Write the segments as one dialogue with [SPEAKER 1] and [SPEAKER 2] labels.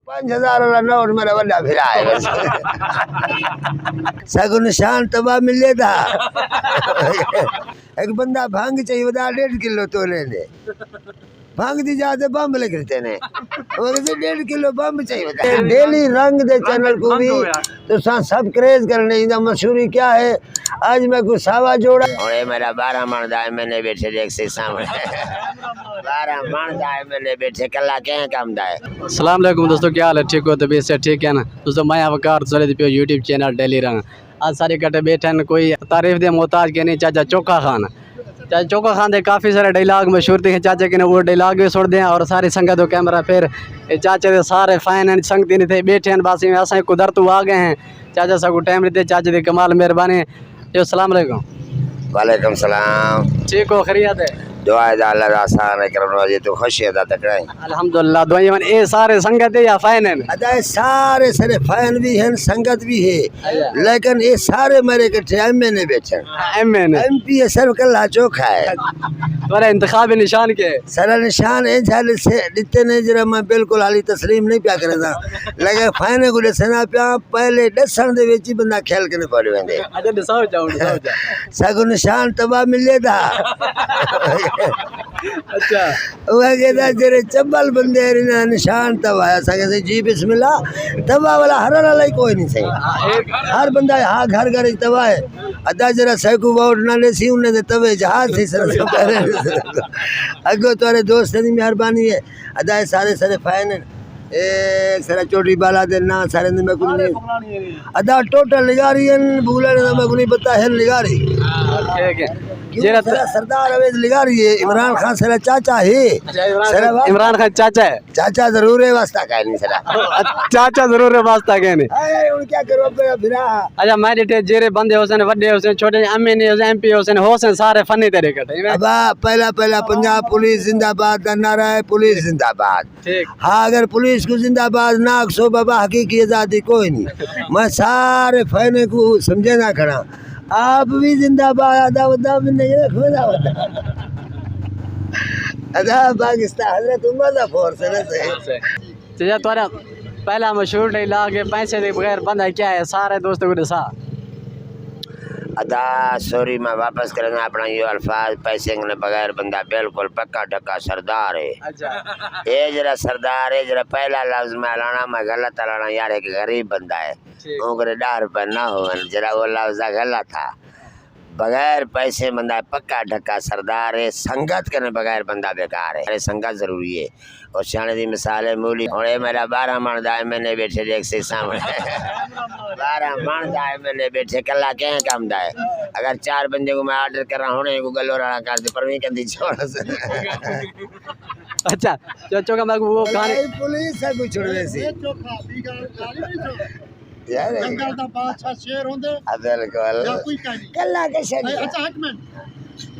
[SPEAKER 1] 5000 वाला नोट मेरा बड़ा फिरा है सगु निशान तबा मिले था एक बंदा भांग चाहिए बता 1.5 किलो तोले ने भांग दी जाते बम लिखते ने और 1.5 किलो बम चाहिए बता डेली रंग दे चैनल को भी तो सब्सक्राइब करने की मशहूरी क्या है। आज मैं कुछ सावा जोड़ा और मेरा 12 मन दाए मैंने बैठे देख से सामने 12 मन दाए मैंने बैठे कला के काम दाए।
[SPEAKER 2] अस्सलाम वालेकुम दोस्तों, क्या हाल है? ठीक हो? तबीयत से ठीक है ना दोस्तों? मैं अवकार चले पे यूट्यूब चैनल डेली रंग आज सारे कटे बैठे हैं कोई तारीफ दे मोहताज के नहीं चाचा चोखा खान दे काफ़ी सारे डायलॉग मशहूर थे चाचा के ने वो डायलॉग भी सुन दें और सारी संगत हो कैमरा फिर चाचा के सारे फैन हैं संगत नहीं थे बैठे हैं बासी में असा कुदरत आ गए हैं चाचा सब टाइम रहते चाचा की कमाल मेहरबानी। जो अस्सलाम वालेकुम।
[SPEAKER 1] वालेकुम सलाम।
[SPEAKER 2] ठीक हो? खैरियत है?
[SPEAKER 1] दुआ अल्लाह आसान है करम वाजे तो खुशी अदा तकराई
[SPEAKER 2] अल्हम्दुलिल्लाह। दुआएं मन ए सारे संगत है या फैन है?
[SPEAKER 1] अदा सारे सारे फैन भी हैं संगत भी है लेकिन ये सारे मेरे कट्ठे एमए ने बैठे एमपी है सर कल्ला चोखा है
[SPEAKER 2] तुम्हारा इंतखाब निशान के
[SPEAKER 1] सारा निशान है झाल से दिते ने जरा मैं बिल्कुल हाली तस्लीम नहीं पिया करदा लेकिन फैन को दसना पिया पहले दसन दे विच बंदा खेल के पड़ वेंदे
[SPEAKER 2] अच्छा दिसाओ जाओ
[SPEAKER 1] सगु निशान तबा मिले था
[SPEAKER 2] अच्छा
[SPEAKER 1] वगैरह जेरे चब्बल बंदे ना निशान तबाया सके से जी बिस्मिल्लाह तबा वाला हर वाला कोई नहीं सही हर बंदा हाँ घर घर तबा है अदा जरा सैकू बाउट ना ले सी उन्हें तबे जहाज थी सर अगो तुम्हारे दोस्त की मेहरबानी है अदा सारे सारे फैन एक सारा चोटी बाला दे ना सारे दिन में कुछ नहीं अदा टोटल लिगारी भूला मैं कुछ नहीं पता है लिगारी
[SPEAKER 2] ठीक है
[SPEAKER 1] सरदार अवेद लिगारी है इमरान खान सरा चाचा है
[SPEAKER 2] इमरान खान चाचा है
[SPEAKER 1] चाचा जरूर है वास्ता का नहीं सरा
[SPEAKER 2] चाचा जरूर है वास्ता के नहीं
[SPEAKER 1] उन क्या करो फिरा
[SPEAKER 2] अच्छा मैं डेटे जेरे बंदे होसन बड़े होसन छोटे एमएनए एमपी होसन होसन सारे फनी तेरे कटे
[SPEAKER 1] अब पहला पंजाब पुलिस जिंदाबाद का नारा है पुलिस जिंदाबाद ठीक हाँ अगर पुलिस को जिंदाबाद ना सो बाबा हकीकी आजादी कोई नहीं मैं सारे फैने को समझे ना खड़ा आप भी जिंदाबाद आदा वदा में नहीं खोदा वदा अदा पाकिस्तान हजरत उमर दा फोर्स है से
[SPEAKER 2] चाचा तोरा पहला मशहूर डायलॉग है पैसे के बगैर बंदा क्या है सारे दोस्तों को दसा
[SPEAKER 1] अदा सॉरी मैं वापस करना अपना ये अल्फाज पैसे के बगैर बंदा बिल्कुल पक्का ढक्का सरदार है। अच्छा ये जरा सरदार है जरा पहला लफ्ज में लाना मैं गलत लाना यार एक गरीब बंदा है उनके 10 रुपये ना हो जरा वो लफ्ज गलत था बगैर पैसे बंदा पक्का ढक्का सरदार है संगत करने बगैर बंदा बेकार है संगत जरूरी है और सियाने की मिसाल है मूली और मेरा 12 मन दाए मैंने बैठे देख से सामने 12 मन दाए मैंने बैठे कला के काम दाए अगर 4 बंदे को मैं ऑर्डर कर रहा हूँ को गलो राणा कर दे पर कर दी छोड़
[SPEAKER 2] अच्छा चोखा मैं वो कहानी
[SPEAKER 1] पुलिस है कुछ छोड़ वैसे यार
[SPEAKER 3] जंगल दा बादशाह शेर होंदे
[SPEAKER 1] बिल्कुल
[SPEAKER 3] या कोई कहीं
[SPEAKER 1] कल्ला के शेर
[SPEAKER 3] अच्छा एक मिनट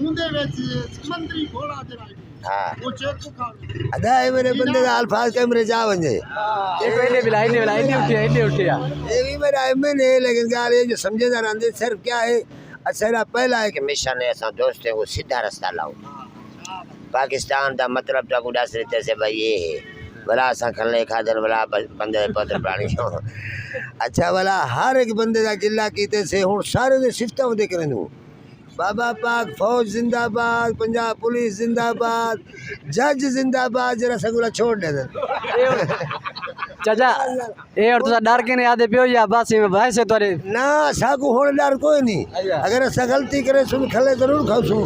[SPEAKER 3] उनदे विच समंदरी घोड़ा जरा हां वो शेर को खा
[SPEAKER 1] अदा मेरे बंदे का अल्फाज कैमरे जा वंजे
[SPEAKER 2] एक पहले बिलाई नहीं उठिया
[SPEAKER 1] ये भी मेरा एमएन है लेकिन यार ये जो समझेदार अंदर सिर्फ क्या है अच्छा पहला है कि मिशन है ऐसा दोस्तों को सीधा रास्ता लाओ पाकिस्तान का मतलब तो गुडा से से भाई ये है भला असा खले खादर भला बंदे पत्र प्राणी अच्छा भला हर एक बंदे का गिला कीते से हूँ सारे दे सिफत दे करें बाबा पाक फौज जिंदाबाद पंजाब पुलिस जिंदाबाद जज जिंदाबाद जरा सगुला छोड़ दे
[SPEAKER 2] चाचा ये और तुसा डर के नहीं आदे पियो या बासी में भाई से तोरे
[SPEAKER 1] ना सागु होने डर कोई नहीं अगर ऐसा गलती करे सुन खले जरूर खाऊं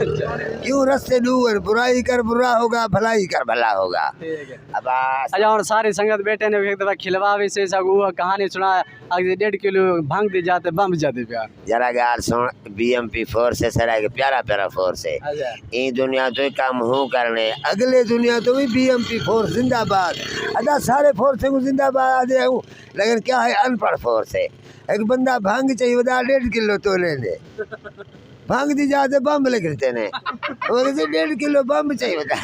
[SPEAKER 1] क्यों रस्ते दूर बुराई कर बुरा होगा भलाई कर भला होगा अब
[SPEAKER 2] अच्छा और सारी संगत बैठे ने एक दफा खिलवा भी से सगु कहानी सुना आगे 1.5 किलो भांग दे जाते बम जाते प्यार
[SPEAKER 1] जरा गाल सुन बीएमपी फोर्स है सरा के प्यारा प्यारा फोर्स है ई दुनिया तो काम हूँ करने अगले दुनिया तो भी बीएमपी फोर्स जिंदाबाद अदा सारे फोर्स को जिंदाबाद है लेकिन क्या है अनपढ़ फोर्स है एक बंदा भांग चाहिए बता 1.5 किलो तोले ने भांग दी जाते बम लिखते ने 1.5 किलो बम चाहिए बता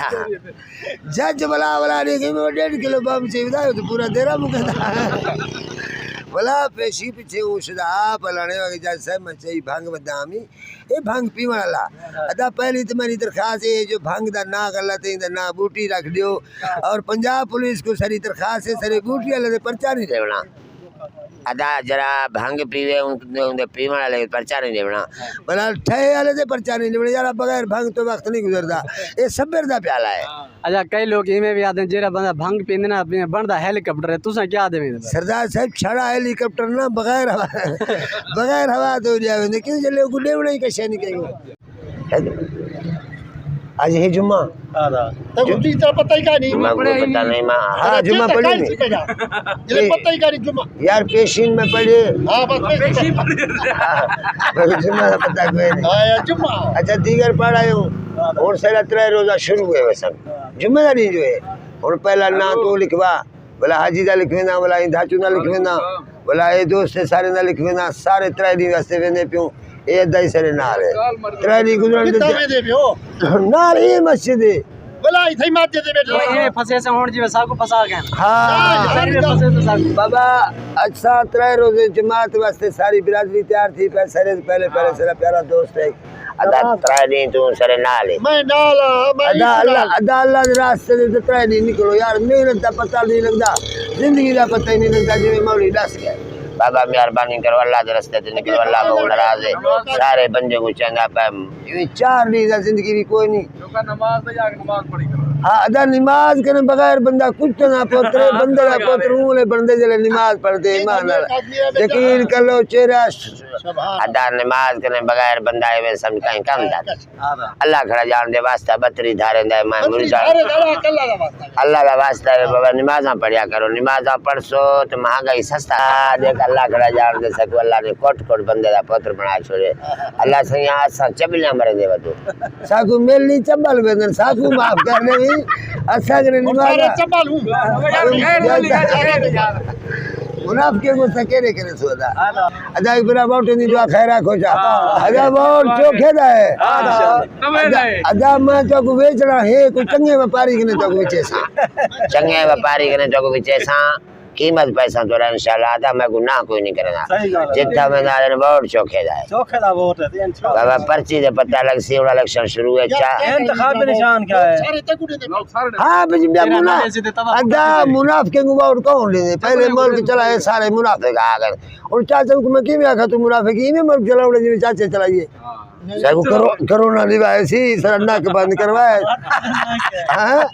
[SPEAKER 1] जज बला नहीं 1.5 किलो बम चाहिए बता तो पूरा देरा मुकदा भला पेशी पीछे उछदा पलाने वाले जैसे मचाई भांग बदामी ये भांग पीवण वाला अदा पहली तो मेरी दरखास्त है जो भांग दा ना गलत है ना बूटी रख दियो और पंजाब पुलिस को सारी दरखास्त है सारी बूटी वाले पर्चा नहीं देवना अदा जरा भांग पीवे उनके पीवण वाले पर्चा नहीं देवना भला ठहे वाले से पर्चा नहीं देवना यार बगैर भांग तो वक्त नहीं गुजरता ये सब्र दा प्याला है
[SPEAKER 2] अच्छा कई लोग इवें भी आते जेरा बंदा भंग पींदे ना बनदा हेलीकॉप्टर है तुसा क्या देवे
[SPEAKER 1] सरदार साहब छड़ा हेलीकॉप्टर ना बगैर हवा तो जावे लेकिन जे लोग देवना ही कैसे नहीं कहेंगे आज है जुम्मा
[SPEAKER 3] तो गुड्डी तो पता ही का नहीं
[SPEAKER 1] जुम्मा को पता नहीं मां हां जुम्मा पढ़ी नहीं
[SPEAKER 3] ये पता ही का नहीं जुम्मा
[SPEAKER 1] यार पेशीन में पढ़े
[SPEAKER 3] हां बस पेशीन
[SPEAKER 1] जुम्मा का पता कोई नहीं
[SPEAKER 3] हां जुम्मा
[SPEAKER 1] अच्छा दीगर पढ़ायो और सारा 3 रोजा शुरू हुए वसन जिम्मेदारी जो है और पहला ना तो लिखवा बोला हाजी दा लिखवेना बोला धाचू ना लिखवेना बोला ये दोस्त सारे ना लिखवेना सारे 3 दिन वास्ते वेने पियो ये दई सरे नाल है 3 दिन गुजरन
[SPEAKER 3] दे पियो
[SPEAKER 1] नाल ये मस्जिद है
[SPEAKER 3] बोला इथे मस्जिद दे बैठो
[SPEAKER 2] ये फसे से होण जीवे साको फसा गए
[SPEAKER 1] हां
[SPEAKER 2] फसे तो साको
[SPEAKER 1] बाबा अच्छा 3 रोजे जमात वास्ते सारी बिरादरी तैयार थी पहले सारा प्यारा दोस्त है अदा 3 दिन तू सरे नाल है
[SPEAKER 3] मैं नाल मैं
[SPEAKER 1] अदा अल्लाह के रास्ते से 3 दिन निकलो यार मेहनत का पता नहीं लगता जिंदगी का पता ही नहीं लगता जिਵੇਂ मौली दस गए बाबा मेहरबानी करो अल्लाह के रास्ते से निकलो अल्लाह को नाराज है सारे बंदे को चंगा पे ये 4 दिन की जिंदगी भी कोई नहीं
[SPEAKER 2] लोका नमाज पे जाके नमाज पढ़ी करो
[SPEAKER 1] हाँ अदा नमाज करने बगैर बंदा कुछ ना पुत्र बंदे का पुत्र उन्हें बंदे जले नमाज पढ़ते ईमान यकीन कर लो चेहरा अदा नमाज करने बगैर बंदा है समझ कहीं कम जाता अल्लाह खड़ा जान दे वास्ता बतरी धारे दे मैं मुर्जा अल्लाह का वास्ता है बाबा नमाज़ा पढ़िया करो नमाज़ा पढ़सो तो महंगाई सस्ता देख अल्लाह खड़ा जान दे सको अल्लाह ने कोट बंदे का पुत्र बना छोड़े अल्लाह से यहाँ असा चबलियां मरे दे वतो साकू मेली चबल बेदन साकू माफ करने भी अच्छा करे नमाज़ा
[SPEAKER 3] चबल हूं
[SPEAKER 1] मुनाफिके को सकेरे करे सोदा अदा इबरा बाउट नहीं जो खैरा खोजा अदा बाउट चोखे दा है अदा मैं तो को बेचना है को चंगे व्यापारी ने तो बेचे सा चंगे व्यापारी ने तो बेचे सा कीमत पैसा तो इंशाल्लाह आधा मैं गुनाह कोई नहीं करना जितना में नाले वोट चोखे दा वोट है बाबा पर्ची दे पता लग सी वाला इलेक्शन शुरू है चा
[SPEAKER 2] इंतखाब निशान क्या है
[SPEAKER 1] हां बिजमिया मुना अदा मुनाफिक को वोट कौन ले पहले मुल्क चला है सारे मुनाफिक आ गए और चाचा को मैं की में आखा तू मुनाफिक ही में मुल्क चलाओ जी चाचे चलाइए सब कोरोना दिवाए सी सर नाक बंद करवाए हां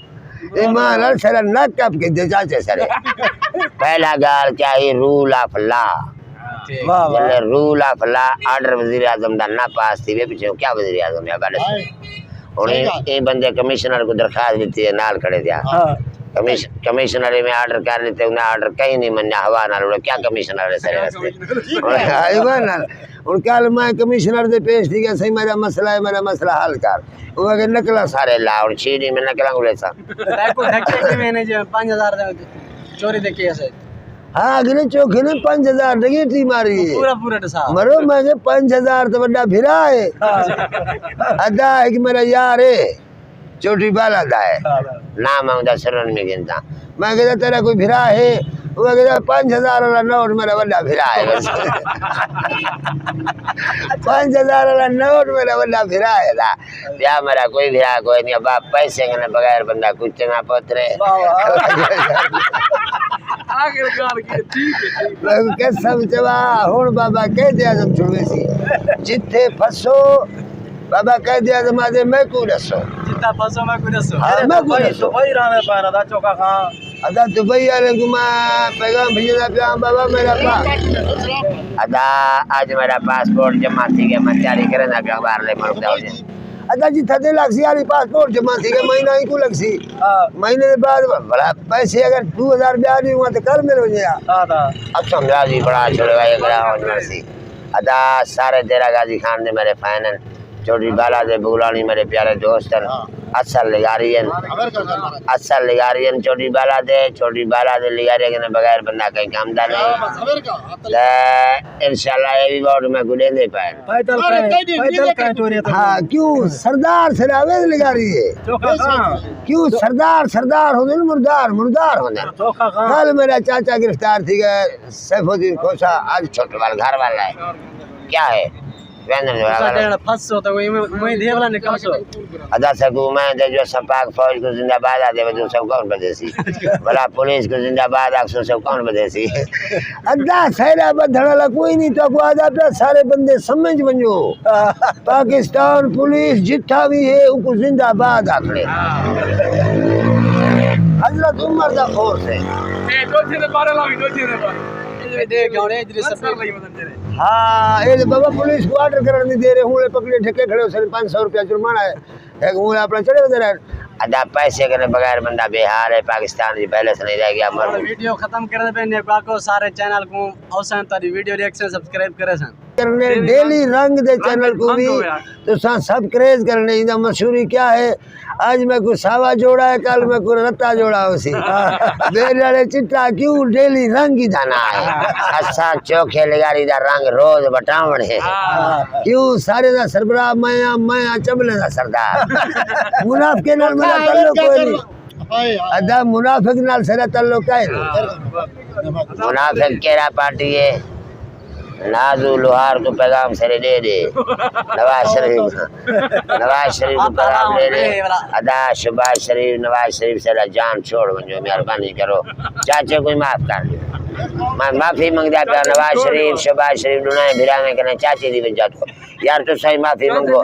[SPEAKER 1] ईमान सर नाक कप के दे चाचे सर पहला गाल चाहिए रूल ऑफ लॉ वाह रूल ऑफ लॉ ऑर्डर वजीर आजम दा ना पास थी वे पीछे क्या वजीर आजम है बाले और ये बंदे कमिश्नर को दरखास्त दी थी नाल खड़े थे कमिश्नर में ऑर्डर कर लेते उन्हें ऑर्डर कहीं नहीं मन्ना हवा ना उड़े क्या कमिश्नर है सर रास्ते ईमान और कल मैं कमिश्नर दे पेश थी कि सही मेरा मसला हल कर वो अगर नकला सारे ला और छीनी में नकला उड़े सा
[SPEAKER 2] को धक्के के मैंने जो 5000 चोरी दे केस है
[SPEAKER 1] हाँ अगले चौके ने 5000 डगेटी मारी है
[SPEAKER 2] पूरा डसा
[SPEAKER 1] मरो मैं 5000 तो बड़ा भिरा है अदा है कि मेरा यार है चोटी बाला दा है नाम है शरण में गिनता मैं कहता तेरा कोई भिरा है वो कहता 5000 वाला नोट मेरा बड़ा भिरा है बस 5000 वाला नोट मेरा बड़ा भिरा है ला या मेरा कोई भिरा कोई नहीं बाप पैसे के बगैर बंदा कुछ ना पोतरे कसम चवा हुन बाबा कह दिया सब छुड़वे सी जिथे फसो बाबा कह दिया जमादे मैं को दसो
[SPEAKER 2] जितना फसो मैं को दसो
[SPEAKER 1] हां मैं को दसो
[SPEAKER 2] दुबई रामे पारा दा चोका खा
[SPEAKER 1] अदा दुबई वाले को मैं पैगाम भेजना पिया बाबा मेरा पास अदा आज मेरा पासपोर्ट जमा थी के मैं तैयारी करे ना पिया बाहर ले मर जाओ अदा जी थदे लाख सी यारी पासपोर्ट जमा थी के महीना ही को लग सी महीने के बाद बड़ा पैसे अगर 2000 ब्याज हुआ तो कल मिल गया हां अब समझा जी बड़ा छोड़ेगा ये करा हो सी अदा सारे तेरा गाजी खान ने मेरे फाइनल चौधरी बाला दे बुगलानी मेरे प्यारे दोस्त असल लिगारियन असल लिगारियन चौधरी बाला दे लिगारे के बगैर बंदा कहीं कामदा नहीं इंशाल्लाह ये भी बहुत में गुडे दे पाए। हाँ क्यों सरदार से आवेज लिगारी है क्यों सरदार होने मुर्दार होने। कल मेरा चाचा गिरफ्तार थी गए सैफुद्दीन खोसा आज छोटे वाला घर वाला है क्या है अदा सकू मैं दे जो सपाक फौज को जिंदाबाद आदे वो सब कौन बदेसी भला पुलिस को जिंदाबाद आखसो सब कौन बदेसी अदा सैरा बधड़ा कोई नहीं तो आदा पे सारे बंदे समझ वञो पाकिस्तान पुलिस जिथा भी है उनको जिंदाबाद आखड़े हजरत उमर दा फोर्स है हाँ ये बाबा पुलिस को ऑर्डर करने नहीं दे रहे हूँ पकड़े ठेके खड़े हो 500 रुपया जुर्माना है एक हूँ अपना चढ़े होते रहे अदा पैसे के बगैर बंदा बिहार है पाकिस्तान की पहले से नहीं रह गया मर
[SPEAKER 2] वीडियो खत्म कर दे को सारे चैनल को औसन तारी वीडियो रिएक्शन सब्सक्राइब करे सन
[SPEAKER 1] करने डेली रंग दे चैनल को भी तो सब्सक्राइब करने इधर मशहूरी क्या है आज मैं कुछ सावा जोड़ा है कल मैं कुछ रत्ता जोड़ा उसी बेरे चिट्टा क्यों डेली रंग ही दाना है अच्छा चोखे लिगारी दा रंग रोज बटावण है क्यों सारे दा सरबराह मैं चबले दा सरदार मुनाफिक के नाल मेरा ताल्लुक कोई नहीं अदा मुनाफिक नाल सेरा ताल्लुक है मुनाफिक केरा पार्टी है नाजू लोहार को पैगाम सरे दे दे नवाज शरीफ को पैगाम दे दे अदा शहबाज शरीफ नवाज शरीफ से जान छोड़ वञो मेहरबानी करो चाचे कोई माफ कर दो मैं माफी मंगदा पिया नवाज शरीफ शहबाज शरीफ दुनाए भिरा में कने चाचे दी वजह तो यार तो सही माफी मंगो